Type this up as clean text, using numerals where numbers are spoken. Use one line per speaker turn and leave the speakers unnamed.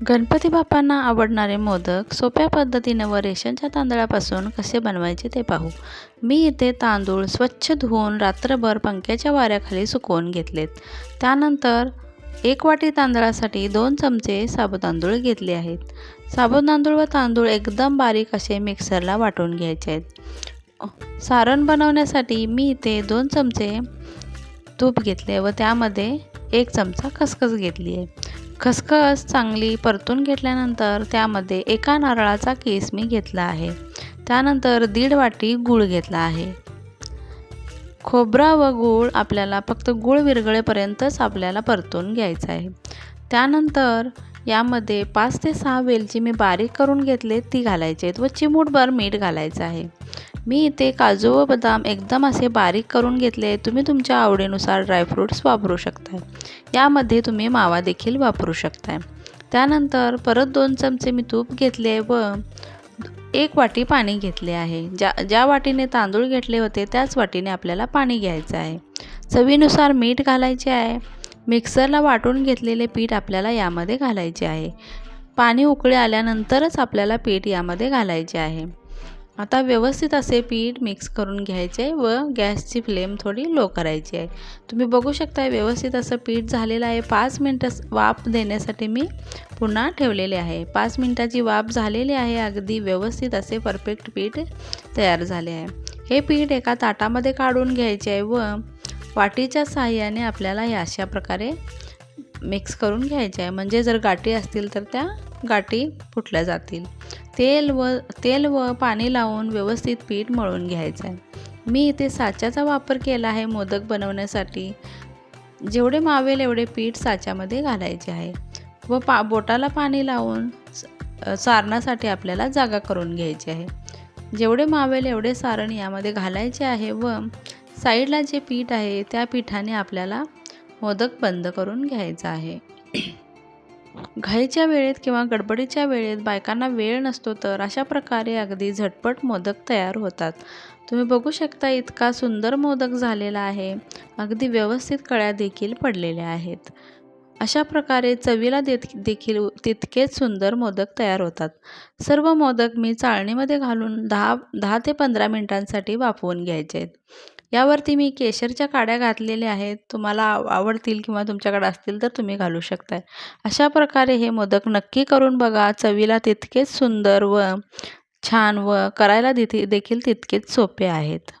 गणपती बाप्पांना आवडणारे मोदक सोप्या पद्धतीने व रेशनच्या तांदळापासून कसे बनवायचे ते पाहू. मी इथे तांदूळ स्वच्छ धुवून रात्रभर पंख्याच्या वाऱ्याखाली सुकवून घेतलेत. त्यानंतर 1 वाटी तांदळासाठी 2 चमचे साबुतांदूळ घेतले आहेत. साबुतांदूळ व तांदूळ एकदम बारीक असे मिक्सरला वाटून घ्यायचे आहेत. सारण बनवण्यासाठी मी इथे 2 चमचे तूप घेतले व त्यामध्ये 1 चमचा खसखस घेतली आहे. खसखस चांगली परतून घेतल्यानंतर त्यामध्ये 1 नारळाचा कीस मी घेतला आहे. त्यानंतर 1.5 वाटी गूळ घेतला आहे. खोबरा व गूळ आपल्याला फक्त गूळ विरघळेपर्यंतच आपल्याला परतून घ्यायचा आहे. त्यानंतर यामध्ये 5 ते 6 वेलची मी बारीक करून घेतले ती घालायची आहेत व चिमूटभर मीठ घालायचं आहे. मी इथे काजू व बदाम एकदम असे बारीक करून घेतले. तुम्ही तुमच्या आवडीनुसार ड्रायफ्रूट्स वापरू शकता. यामध्ये तुम्ही मावा देखील वापरू शकता. त्यानंतर परत 2 चमचे मी तूप घेतले व 1 वाटी पाणी घेतले आहे. ज्या वाटीने तांदूळ घेतले होते त्याच वाटीने आपल्याला पाणी घ्यायचं आहे. चवीनुसार मीठ घालायचे आहे. मिक्सरला वाटून घेतलेले पीठ आपल्याला यामध्ये घालायचे आहे. पाणी उकळी आल्यानंतरच आपल्याला पीठ यामध्ये घालायचे आहे. आता व्यवस्थित असे पीठ मिक्स करून घ्यायचे व गॅसची फ्लेम थोडी लो करायची आहे. तुम्ही बघू शकता व्यवस्थित असं पीठ झालेलं आहे. 5 मिनिटं वाफ देण्यासाठी मी पुन्हा ठेवलेले आहे. 5 मिनिटाची वाफ झालेली आहे. अगदी व्यवस्थित असे परफेक्ट पीठ तयार झाले आहे. हे पीठ एका ताटामध्ये काढून घ्यायचे आहे व वाटीच्या साहाय्याने आपल्याला हे अशा प्रकारे मिक्स करून घ्यायचे आहे. म्हणजे जर गाठी असतील तर त्या गाठी फुटल्या जातील. तेल व पाणी लावून व्यवस्थित पीठ मळून घ्यायचं आहे. मी इथे साच्याचा वापर केला आहे मोदक बनवण्यासाठी. जेवढे मावेल एवढे पीठ साच्यामध्ये घालायचे आहे व बोटाला पाणी लावून सारणासाठी आपल्याला जागा करून घ्यायची आहे. जेवढे मावेल एवढे सारण यामध्ये घालायचे आहे व साईडला जे पीठ आहे त्या पिठाने आपल्याला मोदक बंद करून घ्यायचा आहे. घाईच्या वेळेत किंवा गडबडीच्या वेळेत बायकांना वेळ नसतो तर अशा प्रकारे अगदी झटपट मोदक तयार होतात. तुम्ही बघू शकता इतका सुंदर मोदक झालेला आहे. अगदी व्यवस्थित कळ्या देखील पडलेल्या आहेत. अशा प्रकारे चवीला देखील तितकेच सुंदर मोदक तयार होतात. सर्व मोदक मी चाळणीमध्ये घालून 10 ते 15 मिनिटांसाठी वाफवून घ्यायचे आहेत. यावरती मी केशरच्या काड्या घातलेल्या आहेत. तुम्हाला आवडतील किंवा तुमच्याकडे असतील तर तुम्ही घालू शकता. अशा प्रकारे हे मोदक नक्की करून बघा. चवीला तितकेच सुंदर व छान व करायला देखील तितकेच सोपे आहेत.